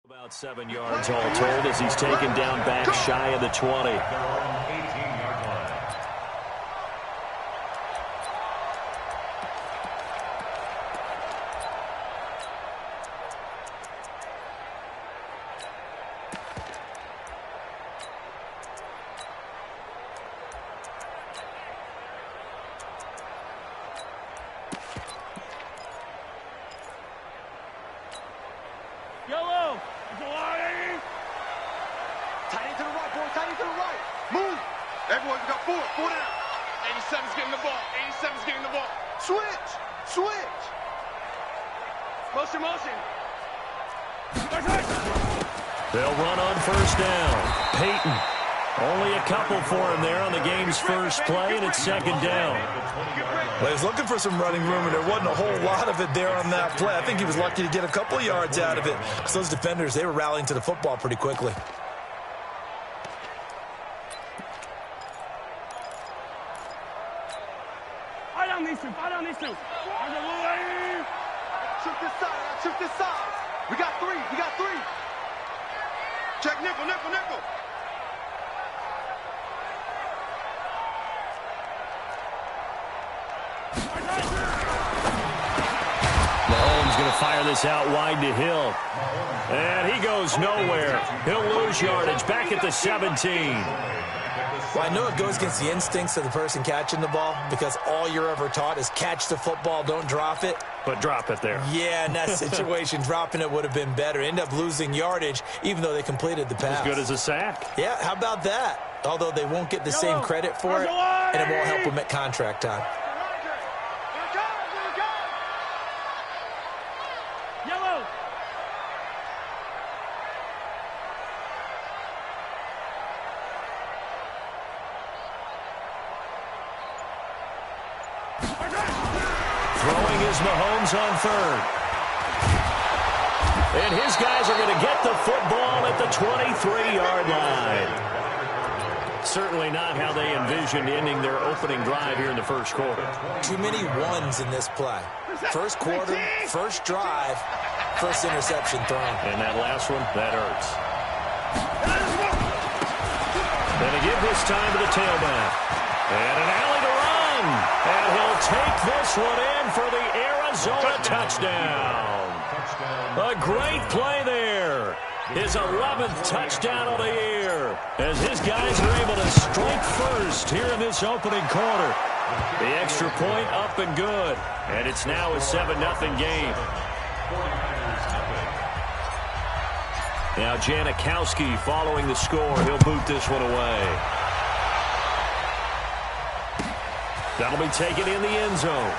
About 7 yards all told as he's taken down back shy of the 20. Yellow! Tight end to the right, boy. Tight end to the right. Move. Everyone, we got four. Four down. 87's getting the ball. 87's getting the ball. Switch. Switch. Motion, motion. They'll run on first down. Peyton. Only a couple for him there on the game's first play, and it's second down. Well, he was looking for some running room, and there wasn't a whole lot of it there on that play. I think he was lucky to get a couple of yards out of it. Because those defenders, they were rallying to the football pretty quickly. Fight on these two. Fight on these two. Shoot this side. Shoot this side. We got three. We got three. Check nickel, nickel, nickel. Mahomes going to fire this out wide to Hill. And he goes nowhere. He'll lose yardage back at the 17. Well, I know it goes against the instincts of the person catching the ball because all you're ever taught is catch the football, don't drop it. But drop it there. Yeah, in that situation, dropping it would have been better. End up losing yardage, even though they completed the pass. As good as a sack. Yeah, how about that? Although they won't get the same credit for it, and it won't help them at contract time. Yellow! Throwing is Mahomes on third. And his guys are going to get the football at the 23-yard line. Certainly not how they envisioned ending their opening drive here in the first quarter. Too many ones in this play. First quarter, first drive, first interception thrown. And that last one, that hurts. Going to give this time to the tailback. And an alley to run. And he'll take this one in for the Arizona touchdown. A great play there. His 11th touchdown of the year as his guys are able to strike first here in this opening quarter. The extra point up and good. And it's now a 7-0 game. Now Janikowski following the score. He'll boot this one away. That'll be taken in the end zone.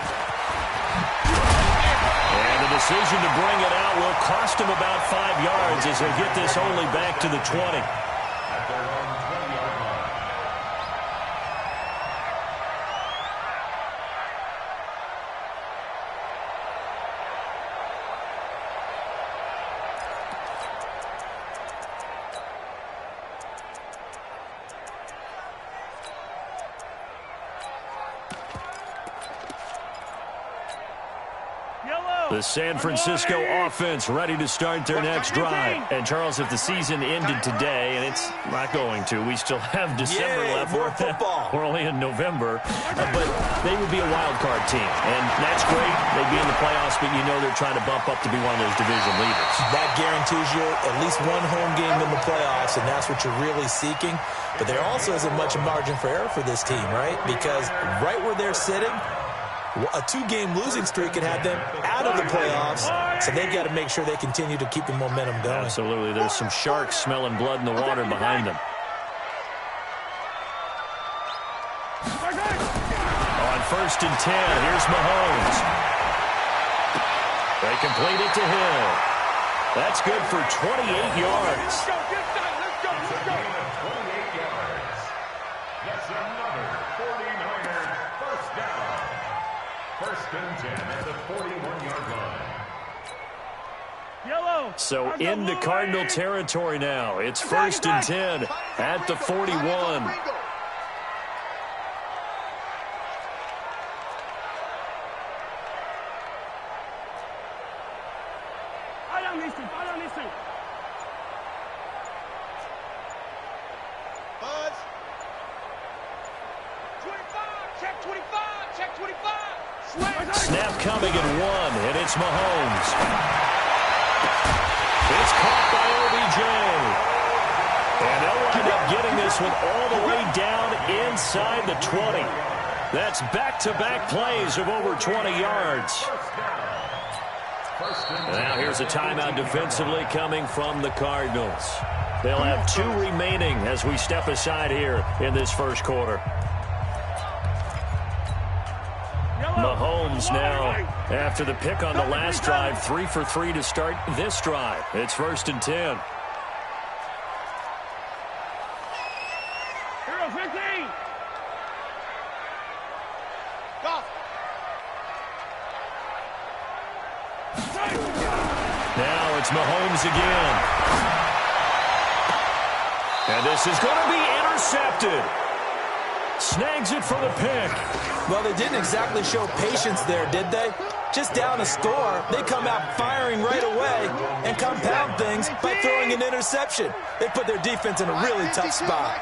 And the decision to bring it out will cost him about 5 yards as he'll get this only back to the 20. The San Francisco offense ready to start their next drive. And, Charles, if the season ended today, and it's not going to, we still have December left. More football. We're only in November. But they would be a wild card team. And that's great. They'd be in the playoffs, but you know they're trying to bump up to be one of those division leaders. That guarantees you at least one home game in the playoffs, and that's what you're really seeking. But there also isn't much margin for error for this team, right? Because right where they're sitting, a 2-game losing streak could have them out of the playoffs, so they've got to make sure they continue to keep the momentum going. Absolutely. There's some sharks smelling blood in the water behind them. On 1st and 10, here's Mahomes. They complete it to Hill. That's good for 28 yards. Let's go. 28 yards. That's another 49er first down. 1st and 10 at the 41-yard line. Yellow! So into Cardinal territory now. It's 1st and 10 at the 41. Fight on these two. Check 25. Check 25. Snap coming at 1, and it's Mahomes. It's caught by OBJ. And they'll wind up getting this one all the way down inside the 20. That's back-to-back plays of over 20 yards. Now here's a timeout defensively coming from the Cardinals. They'll have 2 remaining as we step aside here in this first quarter. Mahomes now, after the pick on the last drive, 3 for 3 to start this drive. It's 1st and 10. Hero 15. Go. Now it's Mahomes again. And this is going to be intercepted. Snags it for the pick. Well, they didn't exactly show patience there, did they? Just down a score, they come out firing right away and compound things by throwing an interception. They put their defense in a really tough spot.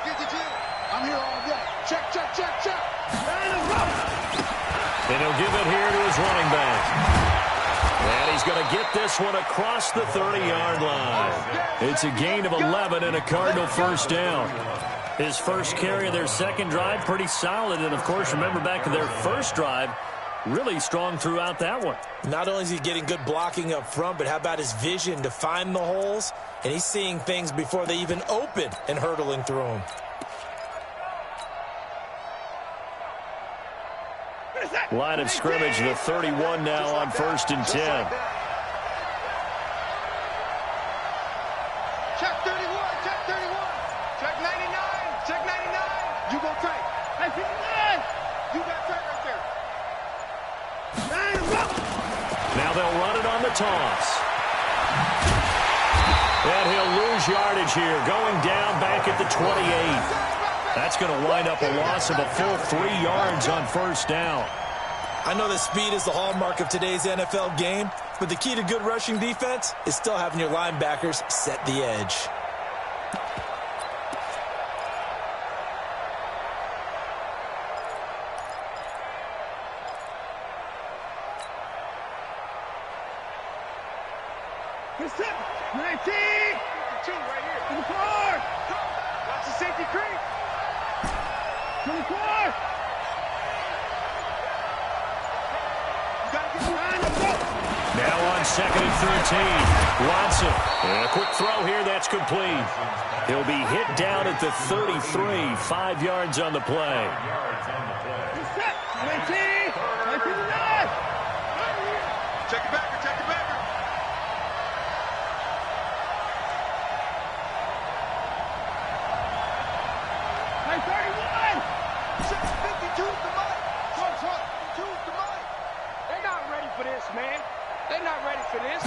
I'm here all day. Check, check, check, check. And he'll give it here to his running back. And he's going to get this one across the 30-yard line. It's a gain of 11 and a Cardinal first down. His first carry of their second drive, pretty solid. And, of course, remember back to their first drive, really strong throughout that one. Not only is he getting good blocking up front, but how about his vision to find the holes? And he's seeing things before they even open and hurtling through them. Line of scrimmage, the 31 now on 1st and 10. Check 31, check 31. Check 99, check 99. You go tight. Hey, 59. You got tight right there. Now they'll run it on the toss. And he'll lose yardage here, going down back at the 28. That's going to wind up a loss of a full 3 yards on first down. I know that speed is the hallmark of today's NFL game, but the key to good rushing defense is still having your linebackers set the edge. It's it. 19. 52 right here. 24. Watch the safety creep. 24. Now on 2nd and 13, Watson. And a quick throw here, that's complete. He'll be hit down at the 33, 5 yards on the play. It's it. 19. 59. Check it backer, check it backer. Hey, 31. 52's the mic. Trump, 52's the mic. They're not ready for this, man. They're not ready for this.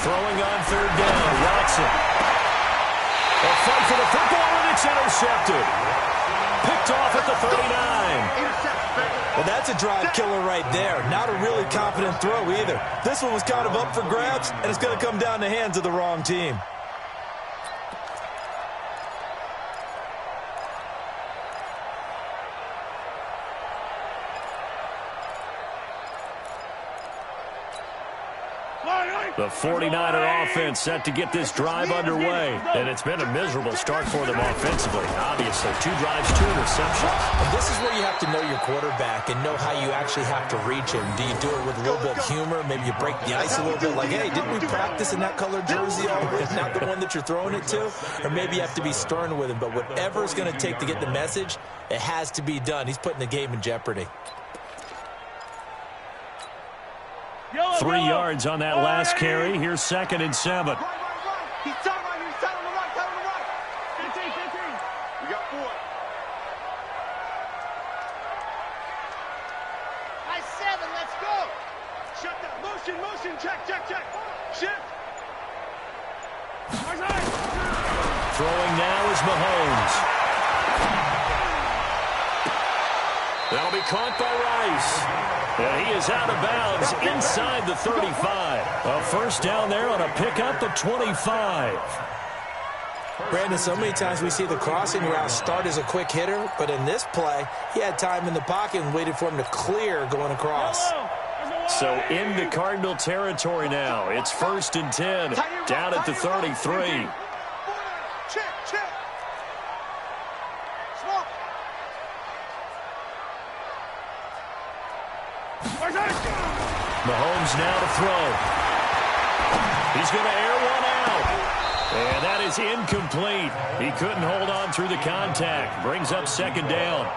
Throwing on 3rd down, Watson. A fight for the football, and it's intercepted. Picked off at the 39. Well, that's a drive killer right there. Not a really confident throw either. This one was kind of up for grabs, and it's going to come down the hands of the wrong team. The 49er offense set to get this drive underway. And it's been a miserable start for them offensively. Obviously, 2 drives, 2 interceptions. And this is where you have to know your quarterback and know how you actually have to reach him. Do you do it with a little bit of humor? Maybe you break the ice a little bit like, hey, didn't we practice in that colored jersey always? Not the one that you're throwing it to? Or maybe you have to be stern with him. But whatever it's going to take to get the message, it has to be done. He's putting the game in jeopardy. 3 yards on that last carry. Here's 2nd and 7. Right. He's tight right here. He's tight on the right. Tight on the right. 15. We got 4. Nice 7. Let's go. Shut down. Motion. Check. Shift. Throwing now is Mahomes. That'll be caught by Rice. And he is out of bounds inside the 35. A first down there on a pickup at 25. Brandon, so many times we see the crossing route start as a quick hitter, but in this play, he had time in the pocket and waited for him to clear going across. So into Cardinal territory now. It's 1st and 10, down at the 33. Check. Smoke. Mahomes now to throw. He's going to air one out. And that is incomplete. He couldn't hold on through the contact. Brings up 2nd down.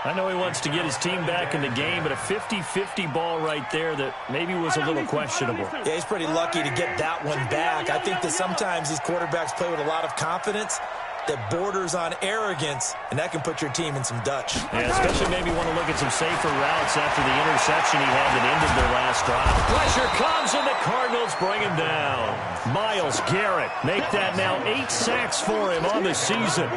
I know he wants to get his team back in the game, but a 50-50 ball right there that maybe was a little questionable. Yeah, he's pretty lucky to get that one back. I think that sometimes these quarterbacks play with a lot of confidence that borders on arrogance, and that can put your team in some Dutch. Yeah, especially maybe want to look at some safer routes after the interception he had that ended their last drive. Pressure comes, and the Cardinals bring him down. Myles Garrett make that now 8 sacks for him on the season.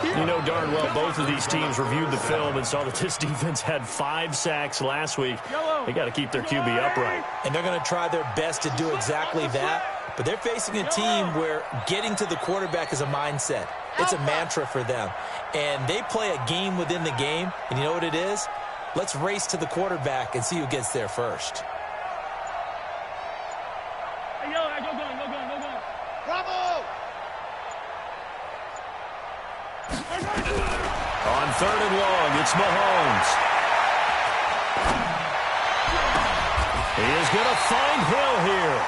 You know darn well both of these teams reviewed the film and saw that this defense had 5 sacks last week. They got to keep their QB upright. And they're going to try their best to do exactly that, but they're facing a team where getting to the quarterback is a mindset. It's a mantra for them. And they play a game within the game. And you know what it is? Let's race to the quarterback and see who gets there first. Hey, go going. Bravo! On 3rd and long, it's Mahomes. He is going to find Hill here.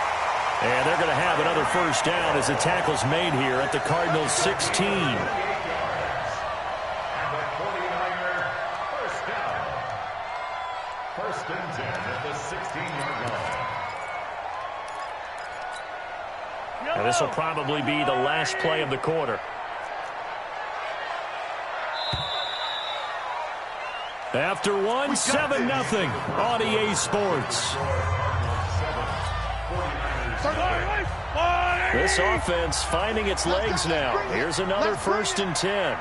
And they're going to have another 1st down as the tackle's made here at the Cardinals' 16. And the 49er, 1st down. 1st and 10 at the 16-yard line. And this will probably be the last play of the quarter. After one, 7-0 on EA Sports. This offense finding its legs now. Here's another 1st and 10.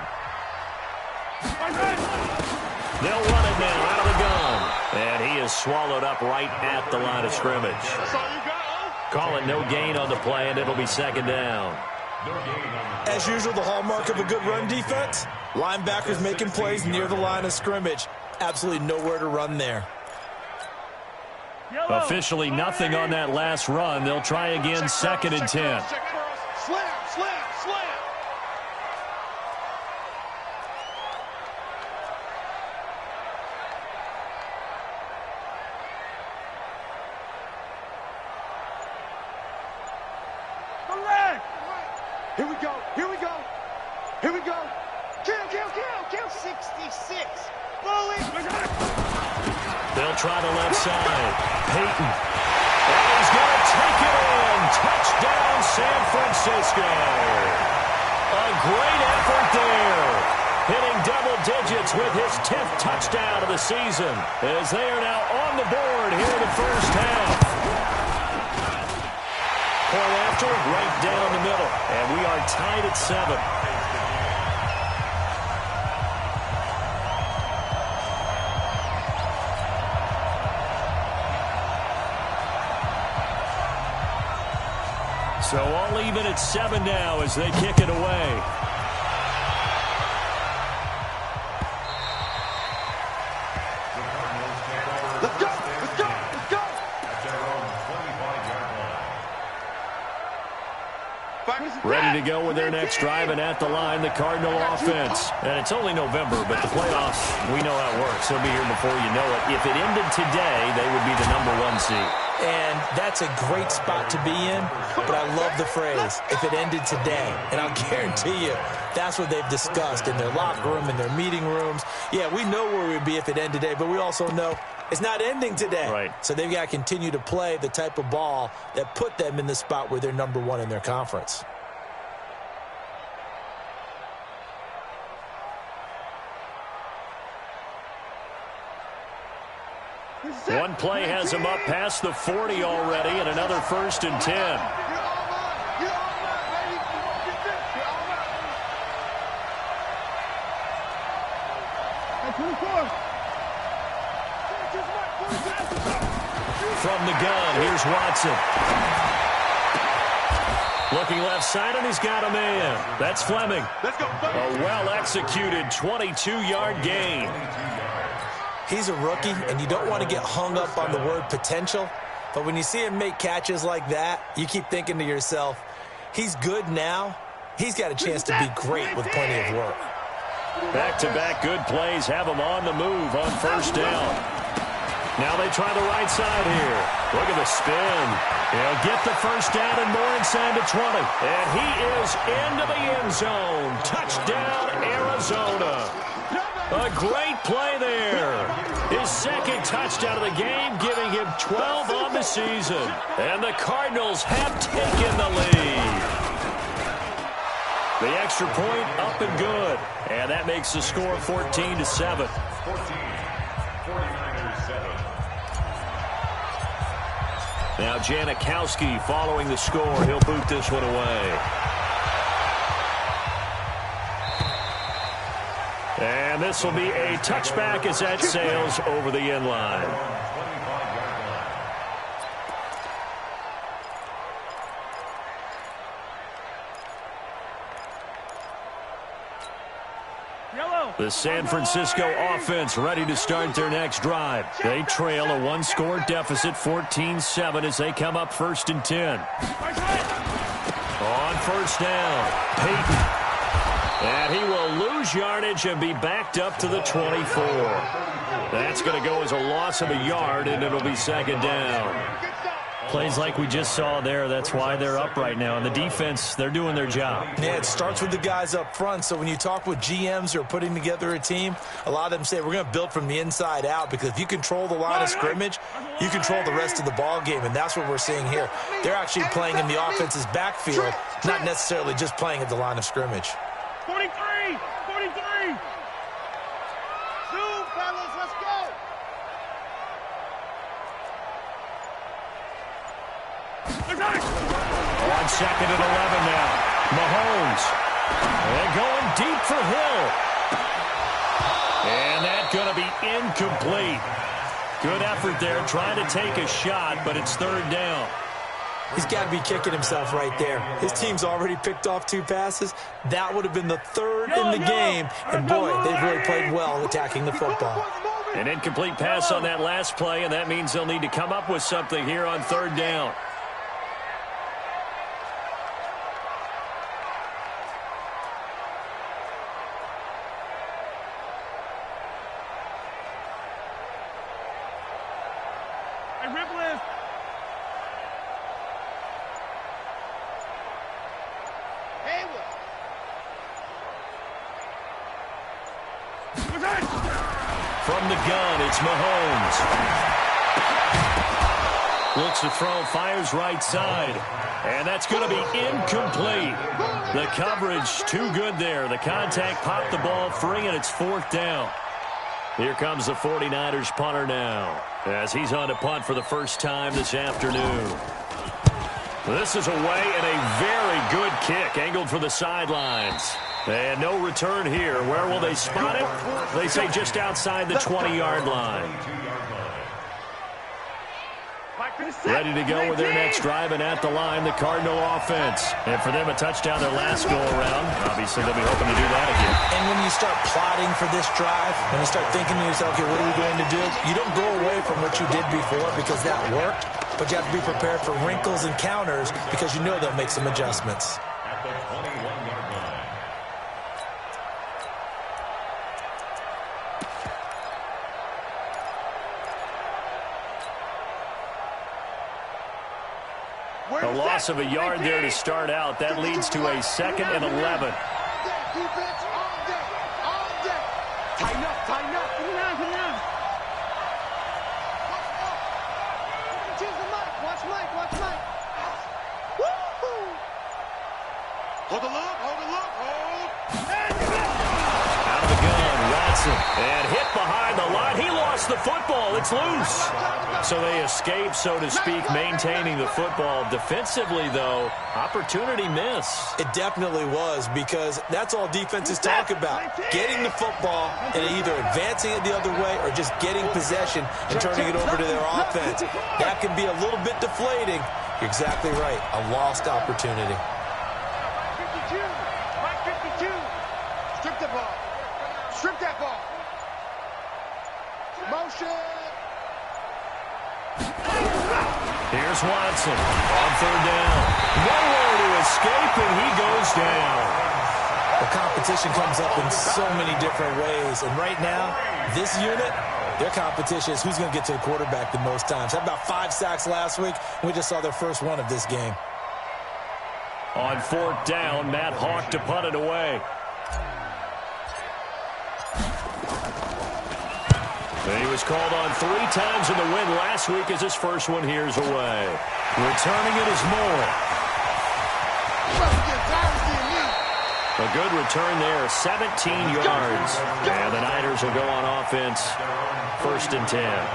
They'll run it now out of the gun. And he is swallowed up right at the line of scrimmage. Call it no gain on the play, and it'll be 2nd down. As usual, the hallmark of a good run defense, linebackers making plays near the line of scrimmage. Absolutely nowhere to run there. Officially nothing on that last run. They'll try again, 2nd and 10. Slam. Here we go. Kill. 66. Bully. They'll try the left side. Peyton. And he's going to take it in. Touchdown, San Francisco. A great effort there. Hitting double digits with his 10th touchdown of the season, as they are now on the board here in the 1st half. Point after, right down the middle. And we are tied at 7. So all even at 7 now as they kick it away. Let's go. At their own 25-yard line. Ready to go with their next drive, and at the line, the Cardinal offense. And it's only November, but the playoffs, we know how it works. They'll be here before you know it. If it ended today, they would be the #1 seed. And that's a great spot to be in, but I love the phrase, if it ended today. And I'll guarantee you, that's what they've discussed in their locker room, in their meeting rooms. Yeah, we know where we'd be if it ended today, but we also know it's not ending today. Right. So they've got to continue to play the type of ball that put them in the spot where they're #1 in their conference. One play has him up past the 40 already, and another 1st and 10. You're all mine, baby. You're all mine. From the gun, here's Watson. Looking left side, and he's got a man. That's Fleming. Let's go. A well-executed 22-yard gain. He's a rookie, and you don't want to get hung up on the word potential. But when you see him make catches like that, you keep thinking to yourself, he's good now. He's got a chance to be great with plenty of work. Back-to-back good plays have him on the move on first down. Now they try the right side here. Look at the spin. He'll get the first down and more inside the 20. And he is into the end zone. Touchdown, Arizona. A great play there. His second touchdown of the game, giving him 12 on the season. And the Cardinals have taken the lead. The extra point up and good. And that makes the score 14-7. 49ers 7. Now Janikowski following the score. He'll boot this one away. And this will be a touchback as that sails over the end line. The San Francisco offense ready to start their next drive. They trail a one-score deficit, 14-7, as they come up 1st and 10. On first down, Peyton. And he will lose yardage and be backed up to the 24. That's going to go as a loss of a yard, and it'll be 2nd down. Plays like we just saw there, that's why they're up right now. And the defense, they're doing their job. Yeah, it starts with the guys up front. So when you talk with GMs who are putting together a team, a lot of them say we're going to build from the inside out, because if you control the line of scrimmage, you control the rest of the ball game, and that's what we're seeing here. They're actually playing in the offense's backfield, not necessarily just playing at the line of scrimmage. 43! 43! Zoom, fellas, let's go. On 2nd and 11 now. Mahomes. And going deep for Hill. And that's going to be incomplete. Good effort there, trying to take a shot, but it's 3rd down. He's got to be kicking himself right there. His team's already picked off 2 passes. That would have been the 3rd in the game. And, boy, they've really played well attacking the football. An incomplete pass on that last play, and that means they'll need to come up with something here on 3rd down. From the gun, it's Mahomes. Looks to throw, fires right side. And that's going to be incomplete. The coverage too good there. The contact popped the ball free, and it's 4th down. Here comes the 49ers punter now, as he's on to punt for the first time this afternoon. This is away, and a very good kick, angled for the sidelines. And no return here. Where will they spot it? They say just outside the 20-yard line. Ready to go with their next drive, and at the line, the Cardinal offense. And for them, a touchdown their last go-around. Obviously, they'll be hoping to do that again. And when you start plotting for this drive, when you start thinking to yourself, okay, what are we going to do? You don't go away from what you did before because that worked, but you have to be prepared for wrinkles and counters because you know they'll make some adjustments. At the 21-yard line. A loss of a yard there to start out. That leads to a 2nd and 11. Defense all day, all day. Tighten up, tighten up. Come on. Choose the mic, watch Mike, watch Mike. Woo-hoo. Hold the look, hold the look, hold. Out of the gun, Watson. And hit behind the line. He lost the football. It's loose. So they escape, so to speak, maintaining the football. Defensively, though, opportunity miss. It definitely was, because that's all defenses talk about. Getting the football and either advancing it the other way or just getting possession and turning it over to their offense. That can be a little bit deflating. You're exactly right. A lost opportunity. Motion. Here's Watson on third down. Nowhere to escape, and he goes down. The competition comes up in so many different ways. And right now, this unit, their competition is who's going to get to the quarterback the most times. Had about 5 sacks last week. We just saw their first one of this game. On fourth down, Matt Hawk to punt it away. And he was called on 3 times in the win last week as his first one here's away. Returning it is Moore. A good return there, 17 yards. And the Niners will go on offense, 1st and 10.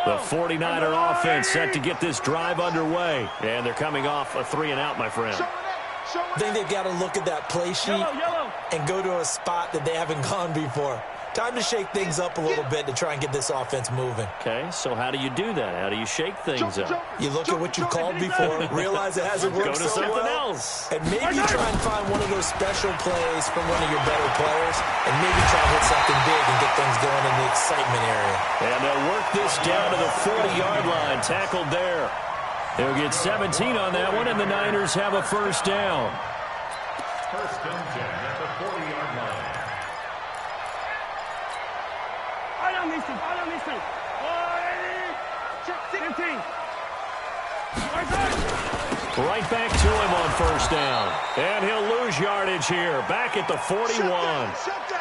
The 49er offense set to get this drive underway. And they're coming off a 3-and-out, my friend. I think they've got to look at that play sheet and go to a spot that they haven't gone before. Time to shake things up a little bit to try and get this offense moving. Okay, so how do you do that? How do you shake things up? You look at what you called before, realize it hasn't worked so well. Go to something else. And maybe try and find one of those special plays from one of your better players, and maybe try to hit something big and get things going in the excitement area. And they'll work this down to the 40-yard line, tackled there. They'll get 17 on that one, and the Niners have a first down. 1st and 10 at the 40-yard line. Right back to him on first down. And he'll lose yardage here. Back at the 41. Shut down.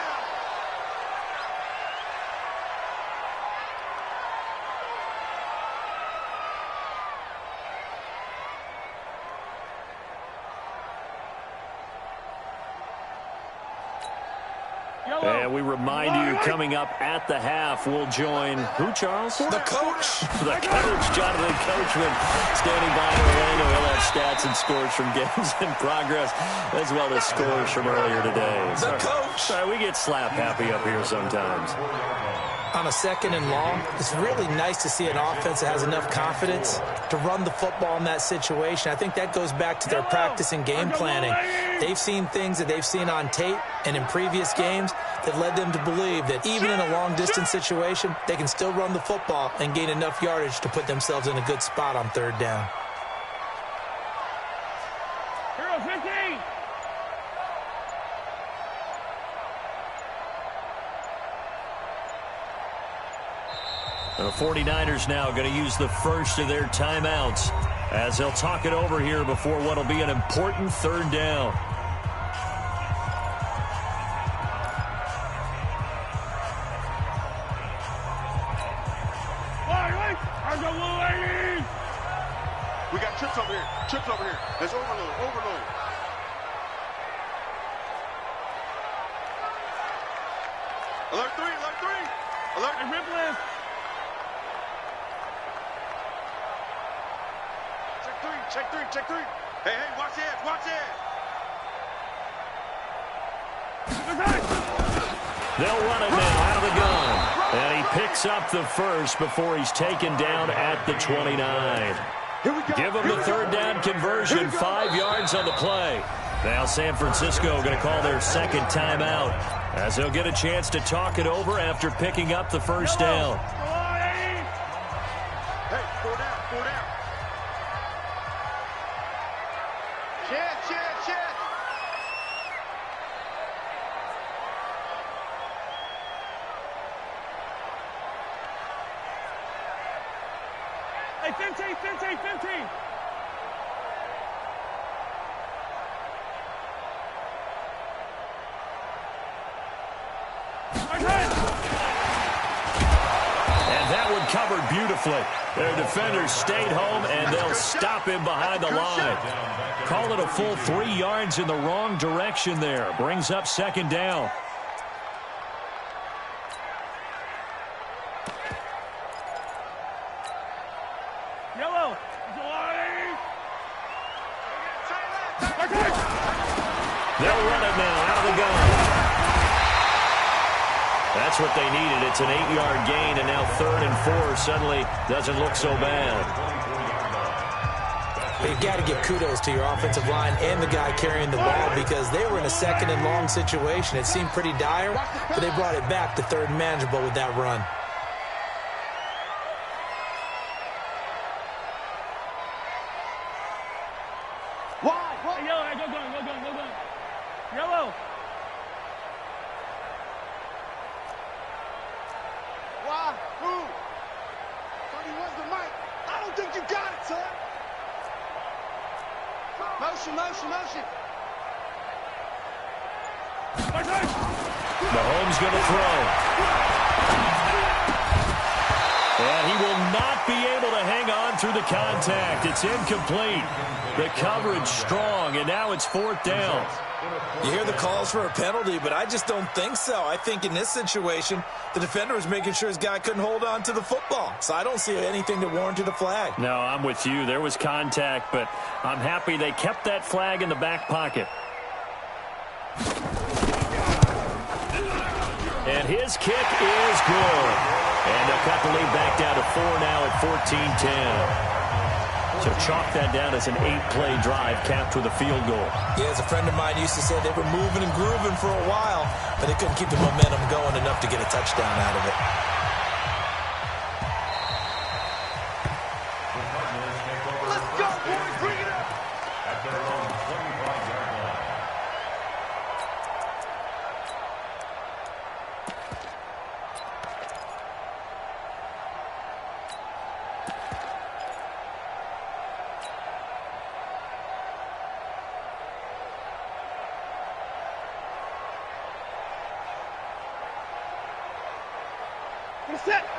And we remind you, coming up at the half, we'll join who, Charles? The coach. The coach, Jonathan Coachman, standing by in Orlando. He'll have stats and scores from games in progress, as well as scores from earlier today. The coach. Sorry, we get slap happy up here sometimes. On a 2nd and long, it's really nice to see an offense that has enough confidence to run the football in that situation. I think that goes back to their practice and game planning. They've seen things that they've seen on tape and in previous games that led them to believe that even in a long-distance situation, they can still run the football and gain enough yardage to put themselves in a good spot on 3rd down. Hero 15. The 49ers now going to use the first of their timeouts as they'll talk it over here before what will be an important 3rd down. We got trips over here. Trips over here. Let's overload. Overload. Alert 3. Alert 3. Alert. And rip left. Check 3. Check 3. Hey, watch the edge. Watch the edge. They'll run it now out of the gun. And he picks up the first before he's taken down at the 29. Give him the 3rd down conversion, 5 yards on the play. Now San Francisco going to call their 2nd timeout as they'll get a chance to talk it over after picking up the first down. Hey, 4 down. 4 down. Chance. Hey, 15. And that one covered beautifully. Their defenders stayed home, and they'll stop him behind the line. Call it a full 3 yards in the wrong direction there. Brings up 2nd down. Yellow. They'll run it now out of the gun. That's what they needed. It's an 8-yard gain, and now 3rd and 4 suddenly doesn't look so bad. you got to give kudos to your offensive line and the guy carrying the ball because they were in a second and long situation. It seemed pretty dire, but they brought it back to third and manageable with that run. Yellow. Why? Who? Tony, where's the mic? I don't think you got it, son. Motion, motion, motion. Mahomes going to throw. And he will not be able to hang on through the contact. It's incomplete. The coverage strong, and now it's fourth down. You hear the calls for a penalty, but I just don't think so. I think in this situation, the defender was making sure his guy couldn't hold on to the football. So I don't see anything to warrant a flag. No, I'm with you. There was contact, but I'm happy they kept that flag in the back pocket. And his kick is good. And they'll cut the lead back down to 4 now at 14-10. So chalk that down as an 8-play drive capped with a field goal. Yeah, as a friend of mine used to say, they were moving and grooving for a while, but they couldn't keep the momentum going enough to get a touchdown out of it. Let's go, boys. Bring it up. At their own 25-yard line.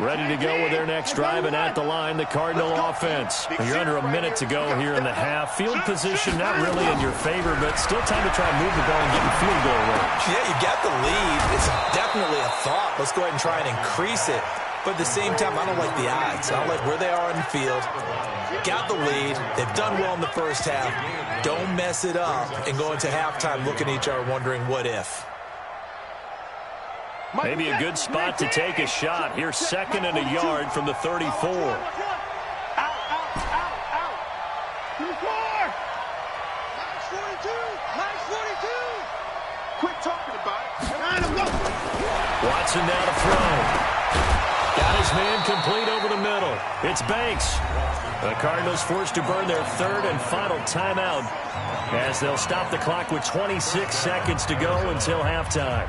Ready to go with their next drive, and at the line, the Cardinal offense. You're under a minute to go here in the half. Field position not really in your favor, but still time to try and move the ball and get in field goal range. Yeah, you got the lead. It's definitely a thought. Let's go ahead and try and increase it. But at the same time, I don't like the odds. I don't like where they are in the field. Got the lead. They've done well in the first half. Don't mess it up and go into halftime looking at each other wondering what if. Maybe a good spot to take a shot. Here's 2nd and a yard from the 34. Out, out, out, out. To the car. Nice 42. Nice 42. Quit talking about it. Line him up. Watson now to throw. Got his man complete over the middle. It's Banks. The Cardinals forced to burn their 3rd and final timeout as they'll stop the clock with 26 seconds to go until halftime.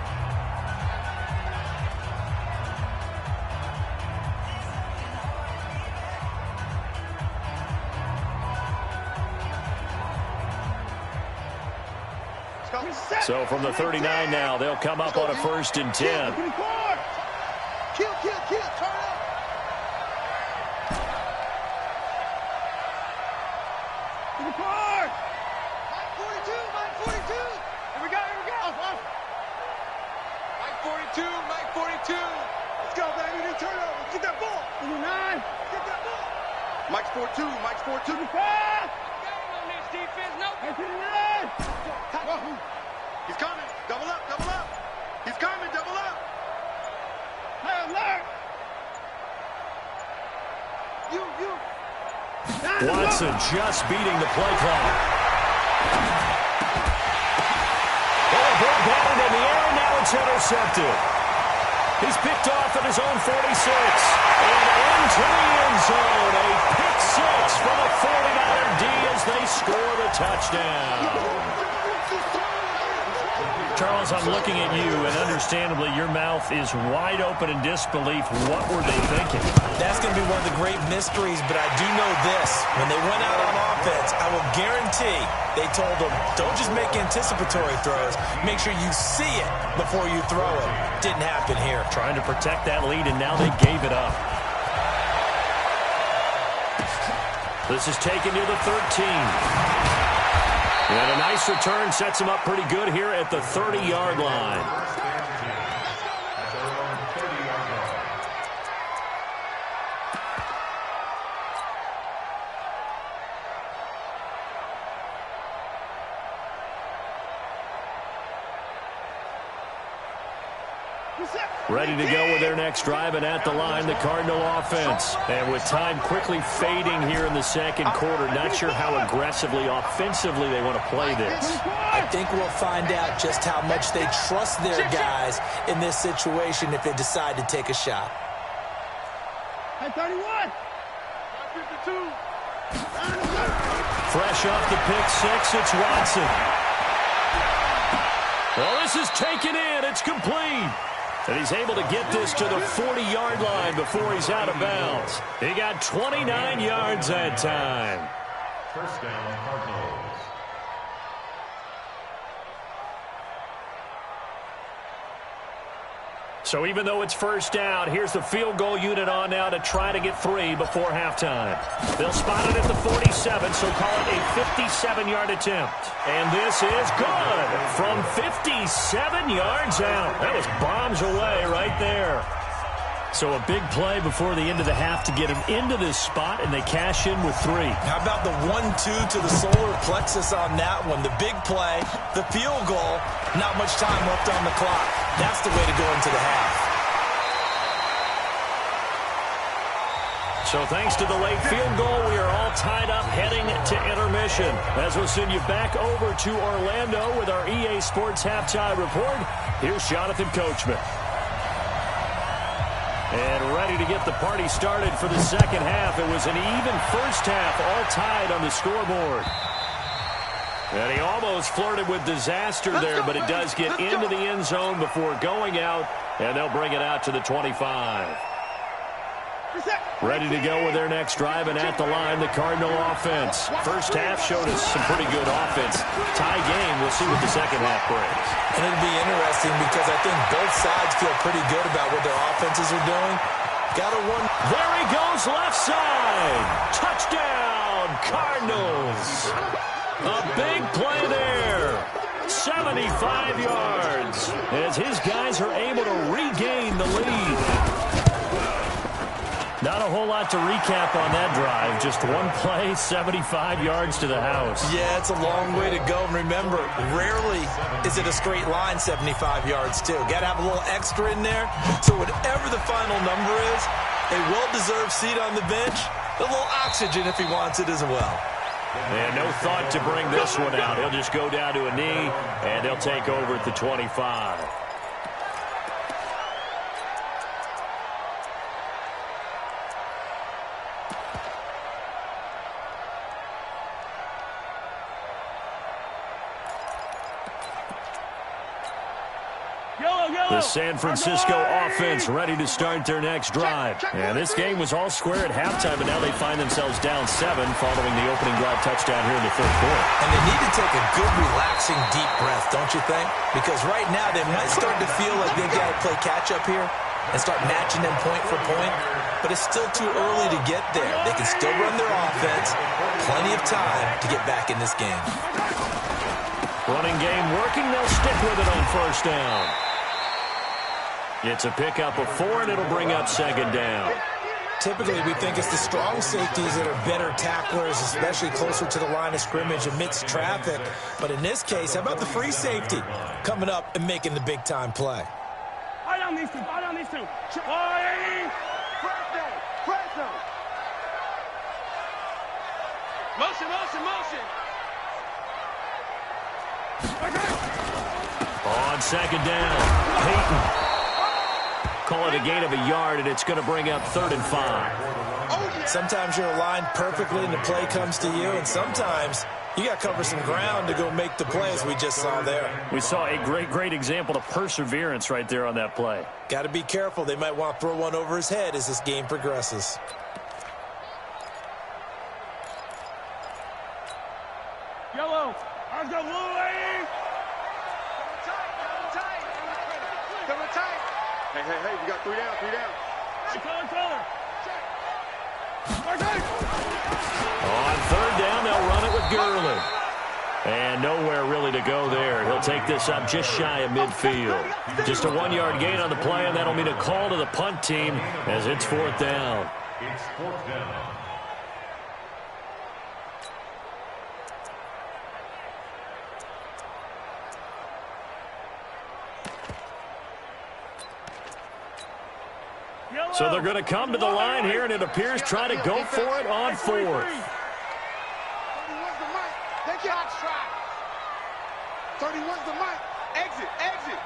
So from the 39 now, they'll come up on a 1st and 10. Kill, kill, kill. Turn up. To the car. Mike 42, Mike 42. Here we go, here we go. Mike 42, Mike 42. Let's go, baby. New turnover. Get that ball. 9. Get that ball. Mike's 42, Mike's 42. To the car. On this defense, no. He's coming. Double up, double up. He's coming, double up. Hey, alert. You. Watson just beating the play clock. Oh, a ball batted in the air, and now it's intercepted. He's picked off at his own 46. And into the end zone. A pick 6 from a 49er D as they score the touchdown. Charles, I'm looking at you, and understandably, your mouth is wide open in disbelief. What were they thinking? That's going to be one of the great mysteries, but I do know this. When they went out on offense, I will guarantee they told them, don't just make anticipatory throws. Make sure you see it before you throw it. Didn't happen here. Trying to protect that lead, and now they gave it up. This is taken to the 13. And a nice return sets him up pretty good here at the 30-yard line. Ready to go with their next drive, and at the line, the Cardinal offense. And with time quickly fading here in the second quarter, not sure how aggressively, offensively they want to play this. I think we'll find out just how much they trust their guys in this situation if they decide to take a shot. Hey, 31. 52. Fresh off the pick six, it's Watson. Well, this is taken in. It's complete. And he's able to get this to the 40-yard line before he's out of bounds. He got 29 yards that time. First down, Cardinals. So even though it's first down, here's the field goal unit on now to try to get 3 before halftime. They'll spot it at the 47, so call it a 57-yard attempt. And this is good from 57 yards out. That was bombs away right there. So a big play before the end of the half to get him into this spot, and they cash in with 3. How about the 1-2 to the solar plexus on that one? The big play, the field goal, not much time left on the clock. That's the way to go into the half. So thanks to the late field goal, we are all tied up heading to intermission. As we'll send you back over to Orlando with our EA Sports Halftime Report, here's Jonathan Coachman. And ready to get the party started for the second half. It was an even first half, all tied on the scoreboard. And he almost flirted with disaster there, but it does get into the end zone before going out, and they'll bring it out to the 25. Ready to go with their next drive, and at the line, the Cardinal offense. First half showed us some pretty good offense. Tie game, we'll see what the second half brings. And it'll be interesting because I think both sides feel pretty good about what their offenses are doing. Got to run. There he goes, left side. Touchdown, Cardinals. A big play there. 75 yards as his guys are able to regain the lead. Not a whole lot to recap on that drive. Just one play, 75 yards to the house. Yeah, it's a long way to go. And remember, rarely is it a straight line 75 yards, too. Got to have a little extra in there. So whatever the final number is, a well-deserved seat on the bench, a little oxygen if he wants it as well. And no thought to bring this one out. He'll just go down to a knee, and they'll take over at the 25. The San Francisco offense ready to start their next drive. And this game was all square at halftime, but now they find themselves down 7 following the opening drive touchdown here in the third quarter. And they need to take a good, relaxing, deep breath, don't you think? Because right now they might start to feel like they've got to play catch-up here and start matching them point for point. But it's still too early to get there. They can still run their offense. Plenty of time to get back in this game. Running game working. They'll stick with it on first down. It's a pickup of 4, and it'll bring up second down. Typically, we think it's the strong safeties that are better tacklers, especially closer to the line of scrimmage amidst traffic. But in this case, how about the free safety coming up and making the big-time play? Eye down these two. Eye down these two. Press them. Motion. On second down, Peyton. Call it a gain of a yard, and it's going to bring up 3rd and 5. Sometimes you're aligned perfectly and the play comes to you, and sometimes you got to cover some ground to go make the play, as we just saw there. We saw a great example of perseverance right there on that play. Got to be careful. They might want to throw one over his head as this game progresses. Yellow. Let's go, blue lady. Cover tight. Hey, we got 3 down. Color. On 3rd down, they'll run it with Gurley. And nowhere really to go there. He'll take this up just shy of midfield. Just a 1-yard gain on the play, and that'll mean a call to the punt team as it's 4th down. It's 4th down. So they're going to come to the line here, and it appears try to go for it on fourth. 31's the mic. Exit, exit.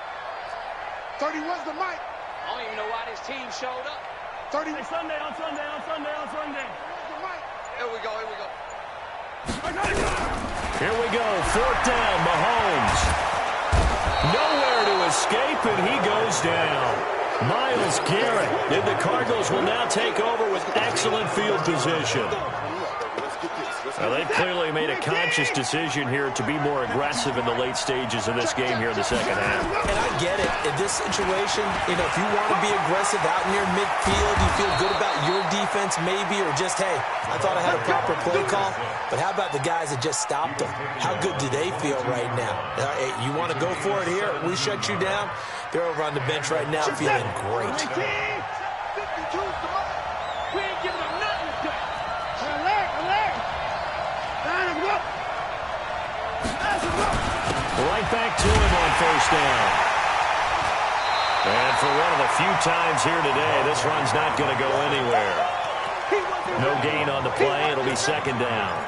31's the mic. I don't even know why this team showed up. 30. Hey, Sunday. Where's the mic? Here we go. Here we go, fourth down, Mahomes. Nowhere to escape, and he goes down. Myles Garrett, and the Cardinals will now take over with excellent field position. Well, they've clearly made a conscious decision here to be more aggressive in the late stages of this game here in the second half. And I get it. In this situation, if you want to be aggressive out near midfield, you feel good about your defense maybe, or just, hey, I thought I had a proper play call. But how about the guys that just stopped them? How good do they feel right now? Hey, you want to go for it here? We shut you down? They're over on the bench right now feeling great. We ain't giving them nothing today. Right back to him on first down. And for one of the few times here today, this run's not going to go anywhere. No gain on the play. It'll be second down.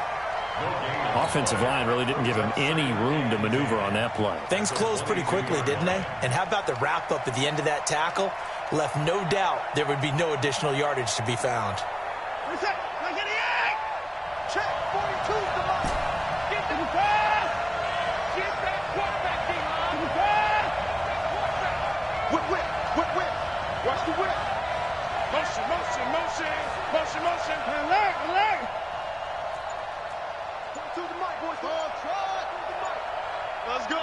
Offensive line really didn't give him any room to maneuver on that play. Things closed pretty quickly, didn't they? And how about the wrap-up at the end of that tackle? Left no doubt there would be no additional yardage to be found. Reset. Like in the act. Check. 42's the mic. Get the pass. Get that quarterback, D-line. Get the pass. Whip. Watch the whip. Motion. Alert. To the mic, boys. Let's go.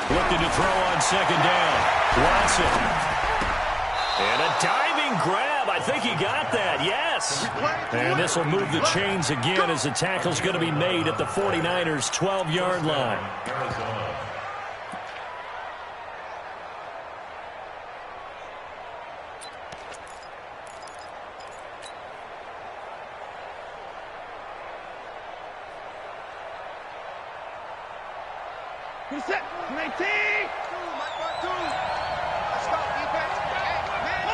Looking to throw on second down. Watson. And a diving grab. I think he got that. Yes. And this will move the chains again as the tackle's going to be made at the 49ers' 12-yard line. Reset. 19. Let's go, defense. Man.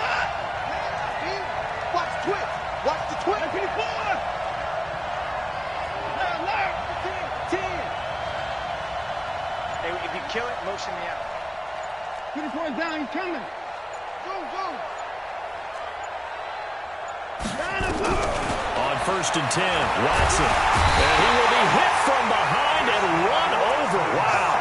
Watch the twitch. Alert. 10. Hey, if you kill it, motion me out. 24 is down. He's coming. Go. On first and 10, Watson. And he will be hit from behind and run over. Wow.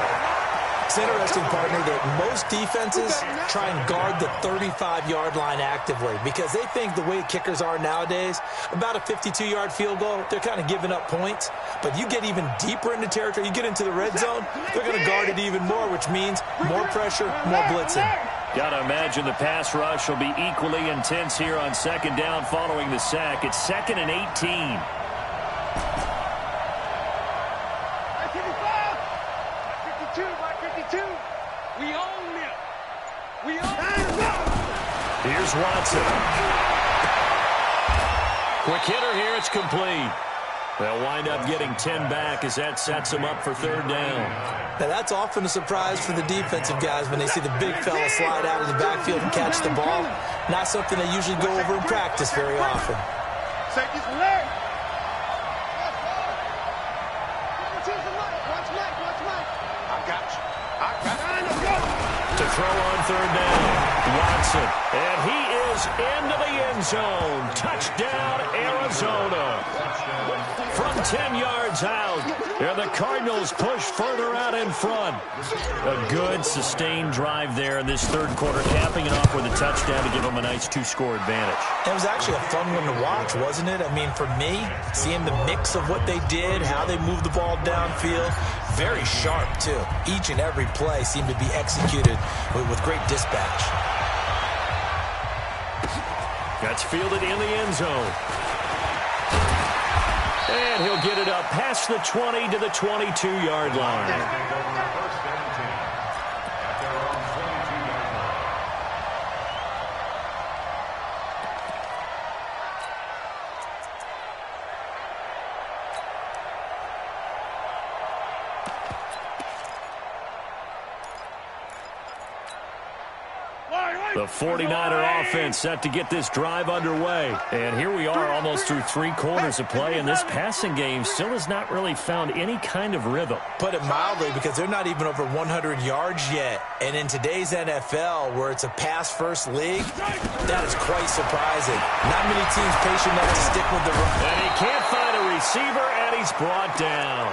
It's interesting, partner, that most defenses try and guard the 35-yard line actively because they think the way kickers are nowadays, about a 52-yard field goal, they're kind of giving up points. But you get even deeper into territory, you get into the red zone, they're going to guard it even more, which means more pressure, more blitzing. Got to imagine the pass rush will be equally intense here on second down following the sack. It's second and 18. Here's Watson. Quick hitter here. It's complete. They'll wind up getting 10 back as that sets them up for third down. Now, that's often a surprise for the defensive guys when they see the big fella slide out of the backfield and catch the ball. Not something they usually go over in practice very often. Safety's alert. I got you. To throw on third down, Watson. And he is into the end zone. Touchdown, Arizona. From 10 yards out, and the Cardinals push further out in front. A good, sustained drive there in this third quarter, capping it off with a touchdown to give them a nice two-score advantage. It was actually a fun one to watch, wasn't it? I mean, for me, seeing the mix of what they did, how they moved the ball downfield, very sharp, too. Each and every play seemed to be executed with great dispatch. That's fielded in the end zone. And he'll get it up past the 20 to the 22-yard line. The 49er offense set to get this drive underway. And here we are almost through 3 quarters of play, and this passing game still has not really found any kind of rhythm. Put it mildly, because they're not even over 100 yards yet. And in today's NFL, where it's a pass-first league, that is quite surprising. Not many teams patient enough to stick with the run. And he can't find a receiver, and he's brought down.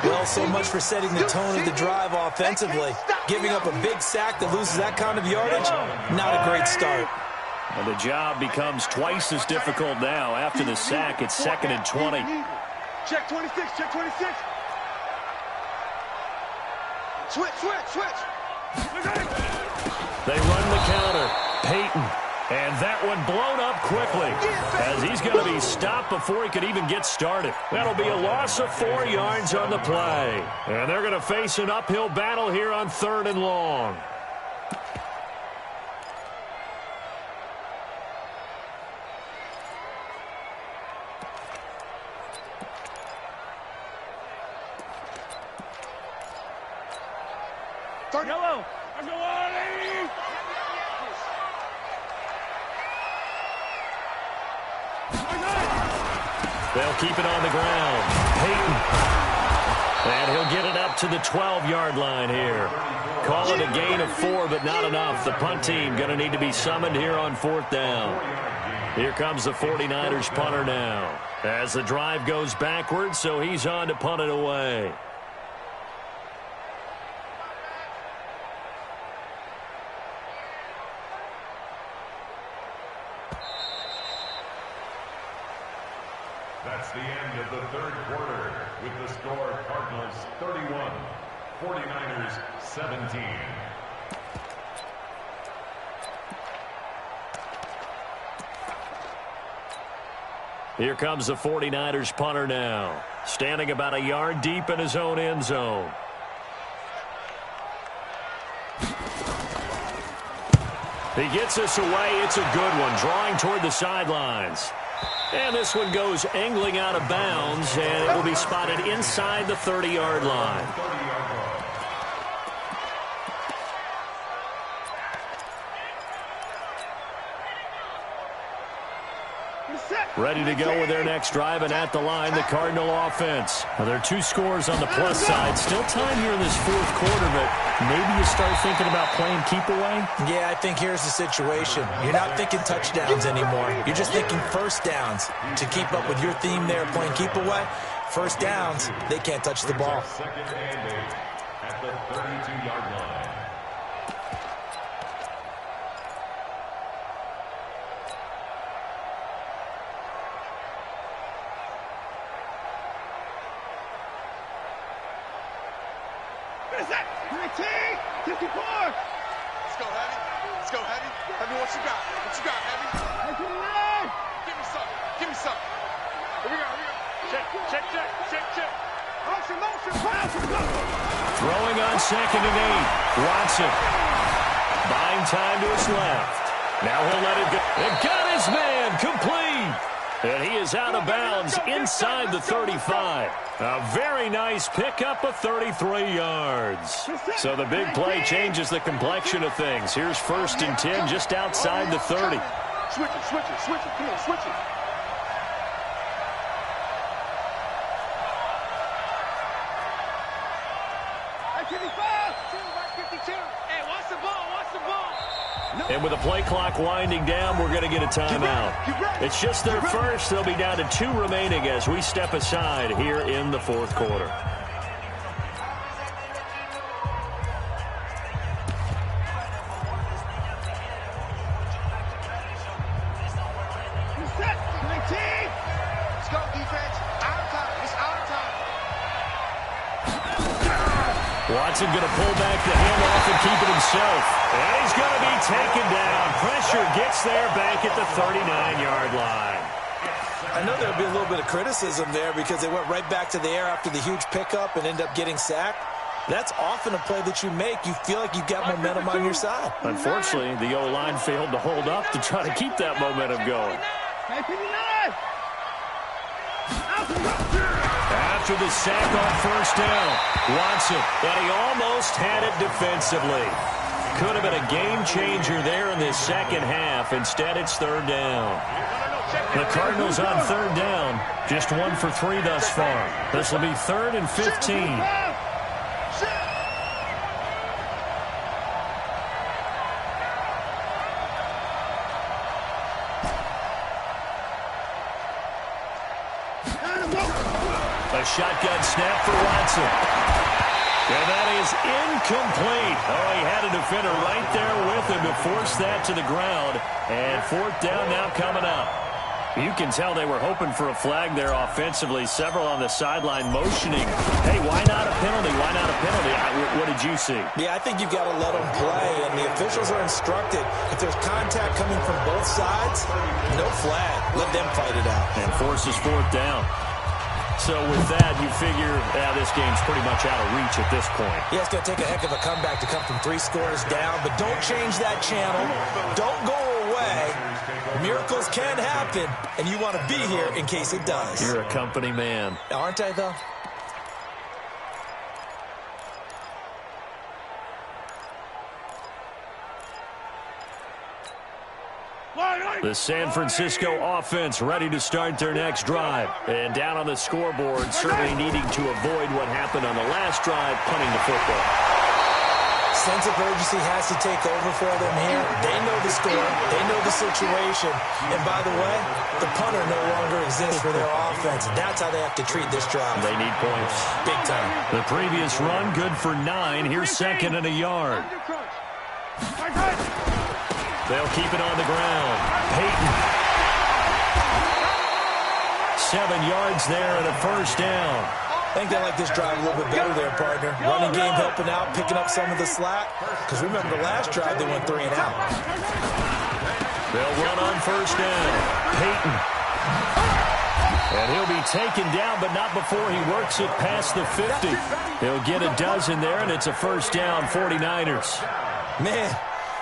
Well, so much for setting the tone of the drive offensively. Giving up a big sack that loses that kind of yardage, not a great start. And the job becomes twice as difficult now. After the sack, it's 2nd and 20. Check 26, check 26. Switch. They run the counter. Peyton. And that one blown up quickly, as he's going to be stopped before he could even get started. That'll be a loss of 4 yards on the play. And they're going to face an uphill battle here on 3rd and long. Yellow. They'll keep it on the ground. Peyton. And he'll get it up to the 12-yard line here. Call it a gain of 4, but not enough. The punt team going to need to be summoned here on 4th down. Here comes the 49ers punter now, as the drive goes backwards, so he's on to punt it away. That's the end of the 3rd quarter with the score Cardinals 31, 49ers 17. Here comes the 49ers punter now, standing about a yard deep in his own end zone. He gets this away. It's a good one, drawing toward the sidelines. And this one goes angling out of bounds, and it will be spotted inside the 30-yard line. Ready to go with their next drive, and at the line, the Cardinal offense. Now, there are 2 scores on the plus side. Still time here in this 4th quarter, but maybe you start thinking about playing keep away? Yeah, I think here's the situation. You're not thinking touchdowns anymore. You're just thinking first downs. To keep up with your theme there, playing keep away, first downs, they can't touch the ball. 2nd and 8 at the 32-yard line. Let's go, Heavy. Heavy, what you got? What you got, Heavy? Give me something. Give me something. Here we go. Check. Motion. Throwing on 2nd and 8. Watson. Buying time to his left. Now he'll let it go. And got his man complete. And he is out of bounds inside the 35. A very nice pickup of 33 yards. So the big play changes the complexion of things. Here's 1st and 10 just outside the 30. Switch it. Come on, switch it. And with the play clock winding down, we're going to get a timeout. It's just their first. They'll be down to 2 remaining as we step aside here in the 4th quarter. Let's go, defense. Our time. It's our time. Watson going to pull back the handoff and keep it himself. And he's going to be taken down. Pressure gets there back at the 39-yard line. I know there'll be a little bit of criticism there because they went right back to the air after the huge pickup and end up getting sacked. That's often a play that you make. You feel like you've got momentum on your side. Unfortunately, the O-line failed to hold up to try to keep that momentum going. After the sack on 1st down, Watson, and he almost had it defensively. could have been a game changer there in this second half. Instead, it's third down. The Cardinals on third down, just 1 for 3 thus far. This will be 3rd and 15. A shotgun snap for Watson. And that is incomplete. Oh, he had a defender right there with him to force that to the ground. And 4th down now coming up. You can tell they were hoping for a flag there offensively. Several on the sideline motioning. Hey, why not a penalty? Why not a penalty? What did you see? Yeah, I think you've got to let them play, and the officials are instructed. If there's contact coming from both sides, no flag. Let them fight it out. And forces 4th down. So with that, you figure this game's pretty much out of reach at this point. Yeah, it's going to take a heck of a comeback to come from 3 scores down, but don't change that channel. Don't go away. Miracles can happen, and you want to be here in case it does. You're a company man. Aren't I, though? The San Francisco offense ready to start their next drive. And down on the scoreboard, certainly needing to avoid what happened on the last drive, punting the football. Sense of urgency has to take over for them here. They know the score. They know the situation. And by the way, the punter no longer exists for their offense. That's how they have to treat this drive. They need points. Big time. The previous run, good for 9. Here's 2nd and a yard. They'll keep it on the ground. Peyton. 7 yards there and a 1st down. I think they like this drive a little bit better there, partner. Running game helping out, picking up some of the slack. Because remember, the last drive, they went 3 and out. They'll run on 1st down. Peyton. And he'll be taken down, but not before he works it past the 50. He'll get a dozen there, and it's a 1st down, 49ers. Man,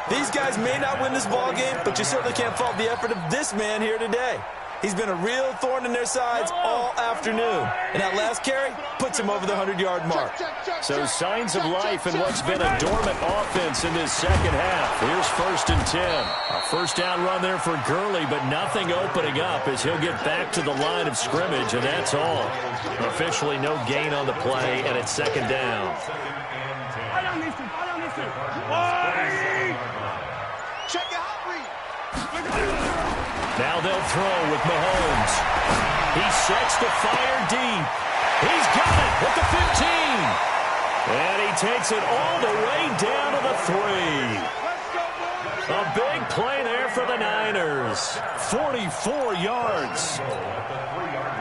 these guys may not win this ball game, but you certainly can't fault the effort of this man here today. He's been a real thorn in their sides all afternoon. And that last carry puts him over the 100-yard mark. So signs of life in what's been a dormant offense in this second half. Here's 1st and 10. A 1st down run there for Gurley, but nothing opening up as he'll get back to the line of scrimmage, and that's all. Officially no gain on the play, and it's 2nd down. Check your hot read. Now they'll throw with Mahomes. He sets to fire deep. He's got it at the 15. And he takes it all the way down to the 3. A big play there for the Niners. 44 yards.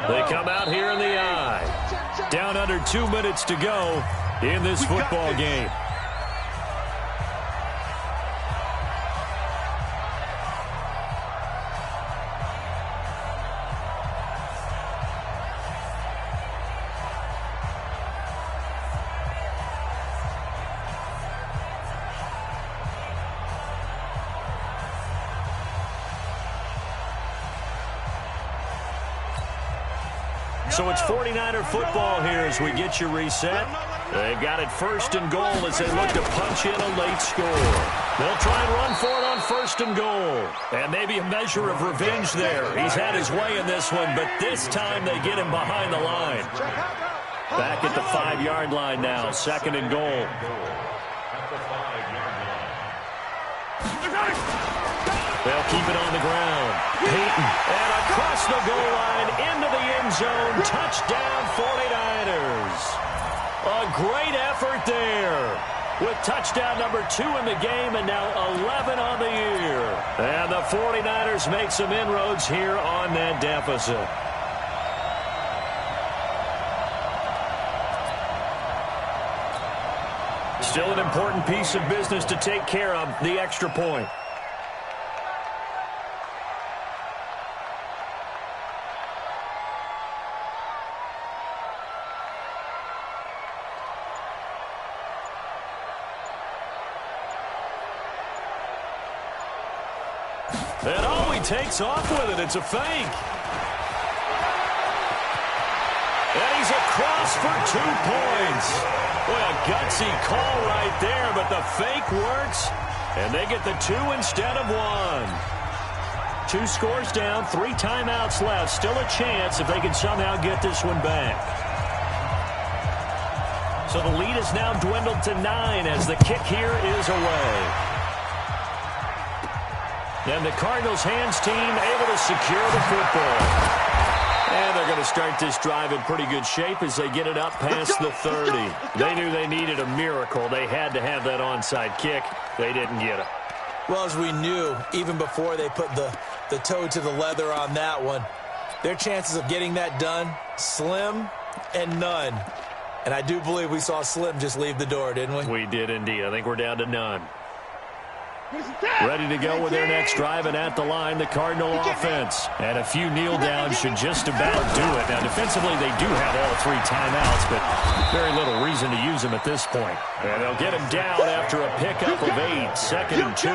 They come out here in the eye. Down under 2 minutes to go in this football game. So it's 49er football here as we get you reset. They've got it 1st and goal as they look to punch in a late score. They'll try and run for it on 1st and goal. And maybe a measure of revenge there. He's had his way in this one, but this time they get him behind the line. Back at the 5-yard line now, 2nd and goal. They'll keep it on the ground. Peyton. And across the goal line, into the end zone. Touchdown, 49ers. A great effort there. With touchdown number 2 in the game and now 11 on the year. And the 49ers make some inroads here on that deficit. Still an important piece of business to take care of, the extra point. And oh, he takes off with it. It's a fake. And he's across for 2 points. Boy, a gutsy call right there, but the fake works, and they get the 2 instead of 1. 2 scores down, 3 timeouts left. Still a chance if they can somehow get this one back. So the lead is now dwindled to 9 as the kick here is away. And the Cardinals hands team able to secure the football. And they're going to start this drive in pretty good shape as they get it up past the 30. They knew they needed a miracle. They had to have that onside kick. They didn't get it. Well, as we knew, even before they put the toe to the leather on that one, their chances of getting that done, slim and none. And I do believe we saw Slim just leave the door, didn't we? We did indeed. I think we're down to none. Ready to go with their next drive, and at the line, the Cardinal offense. And a few kneel downs should just about do it. Now, defensively, they do have all 3 timeouts, but very little reason to use them at this point. And they'll get him down after a pickup of 8, 2nd and 2.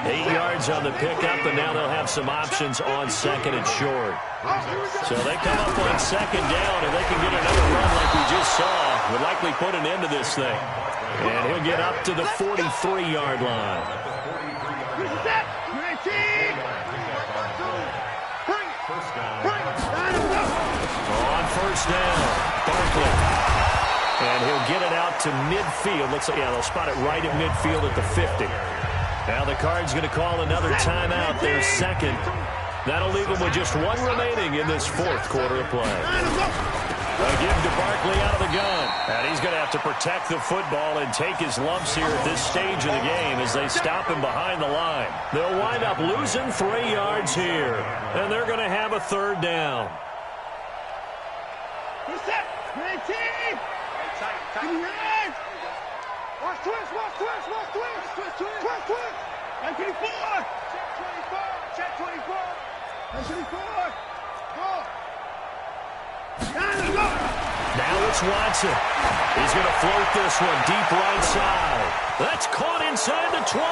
8 yards on the pickup, and now they'll have some options on 2nd and short. So they come up on 2nd down, and they can get another run like we just saw. Would likely put an end to this thing. And he'll get up to the 43-yard line. On first down, Barkley. And he'll get it out to midfield. Looks like, yeah, they'll spot it right at midfield at the 50. Now the Cards going to call another timeout, their 2nd. That'll leave them with just 1 remaining in this 4th quarter of play. A give to Barkley out of the gun. And he's going to have to protect the football and take his lumps here at this stage of the game as they stop him behind the line. They'll wind up losing 3 yards here. And they're going to have a 3rd down. Watch twist, watch twist, watch twist. Twist, twist, twist, twist. Check 24. Check 24. Check 24. Check 24. Go. Now it's Watson. He's going to float this one deep right side. That's caught inside the 20.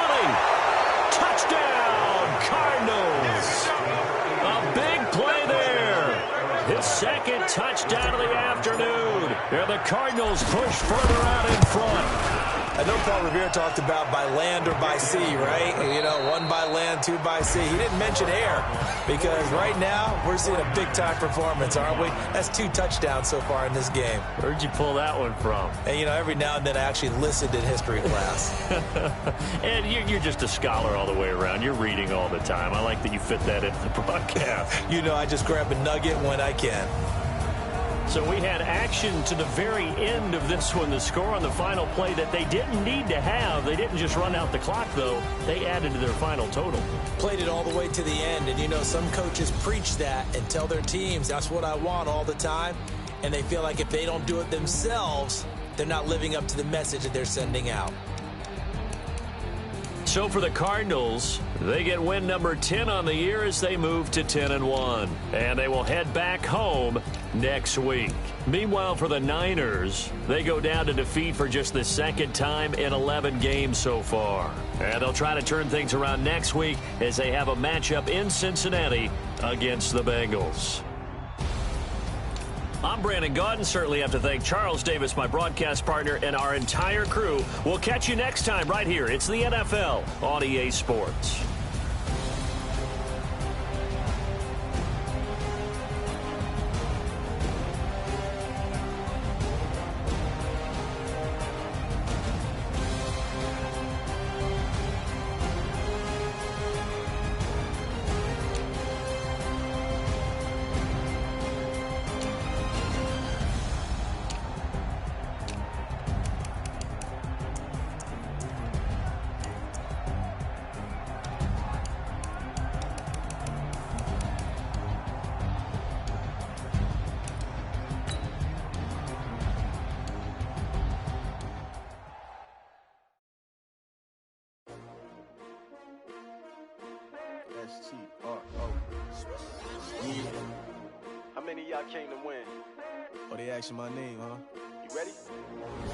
Touchdown, Cardinals. A big play there. His 2nd touchdown of the afternoon. And the Cardinals push further out in front. I know Paul Revere talked about by land or by sea, right? You know, 1 by land, 2 by sea. He didn't mention air because right now we're seeing a big-time performance, aren't we? That's 2 touchdowns so far in this game. Where'd you pull that one from? And, you know, every now and then I actually listened in history class. And you're just a scholar all the way around. You're reading all the time. I like that you fit that into the broadcast. You know, I just grab a nugget when I can. So we had action to the very end of this one. The score on the final play that they didn't need to have. They didn't just run out the clock, though. They added to their final total. Played it all the way to the end. And, you know, some coaches preach that and tell their teams, that's what I want all the time. And they feel like if they don't do it themselves, they're not living up to the message that they're sending out. So for the Cardinals, they get win number 10 on the year as they move to 10-1. And they will head back home next week. Meanwhile, for the Niners, they go down to defeat for just the 2nd time in 11 games so far. And they'll try to turn things around next week as they have a matchup in Cincinnati against the Bengals. I'm Brandon Gaudin. Certainly have to thank Charles Davis, my broadcast partner, and our entire crew. We'll catch you next time right here. It's the NFL on EA Sports. How many of y'all came to win? Oh, they asking my name, huh? You ready?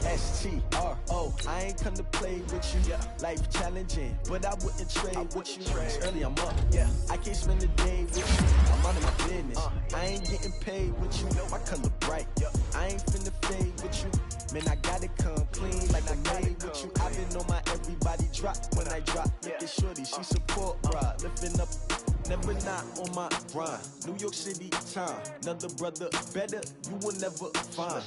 STRO, I ain't come to play with you. Life challenging, but I wouldn't trade with you. It's early, I'm up. I can't spend the day with you. I'm out of my business. I ain't getting paid with you. My color bright. I ain't finna fade with you. Man, I gotta come clean like I made with you. I've been on my everybody drop when I drop. Look at shorty, she support ride, lifting up. Never not on my grind. New York City time. Another brother better, you will never find.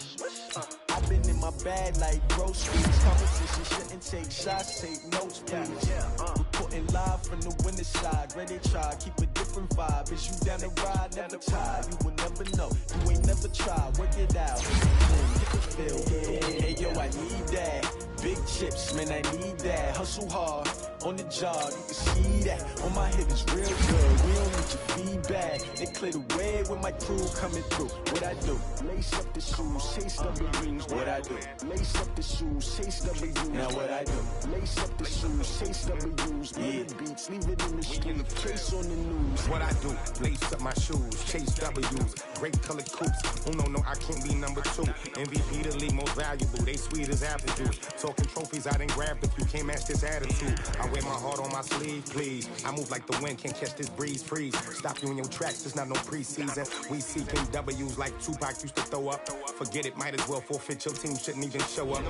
I've been in my bag like groceries. Competition shouldn't take shots, take notes, please. Reporting live from the winter side. Ready to try, keep a different vibe. Is you down the ride, never tired. You will never know, you ain't never tried. Work it out, hit the field. Hey yo, I need that. Big chips, man, I need that. Hustle hard, on the job, you can see that. On my hip is real good, we don't need your feedback. They clear the way with my crew coming through. What I do? Lace up the shoes, chase W's. What I do? Lace up the shoes, chase W's. Now what I do? Lace up the shoes, chase W's. Yeah, beats, leave it in the street, chase on the news. What I do? Lace up my shoes, chase W's. Great colored coops. Oh no, I can't be number 2. MVP the league most valuable. They sweet as apple juice. Talking trophies, I didn't grab the few. Can't match this attitude. I wear my heart on my sleeve, please. I move like the wind, can't catch this breeze, freeze. Stop you in your tracks, there's not no preseason. We seeking W's like Tupac used to throw up. Forget it, might as well forfeit. Your team shouldn't even show up.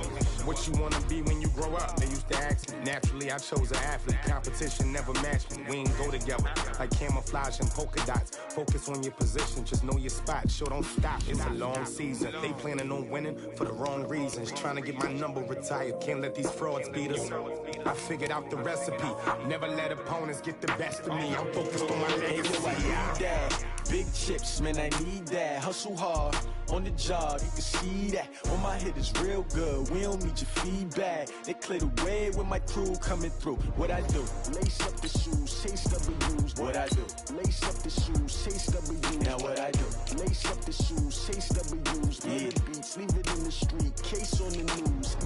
What you wanna be when you grow up? They used to ask me. Naturally, I chose an athlete. Competition never matched me. We ain't go together like camouflage and polka dots. Focus on your position, just know your spot. Sure, don't stop. It's a long season. They planning on winning for the wrong reasons. Trying to get my number retired. Can't let these frauds beat us. I figured out the recipe. Never let opponents get the best of me. I'm focused on my legacy. I need that. Big chips, man, I need that. Hustle hard, on the job, you can see that. On my hit is real good, we don't need your feedback. They clear the way with my crew coming through. What I do? Lace up the shoes, chase W's. What I do? Lace up the shoes, chase W's. Now what I do? Lace up the shoes, chase W's. Yeah, beats, leave it in the street, case on the news.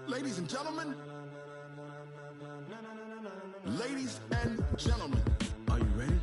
Ladies and gentlemen, ladies and gentlemen, are you ready?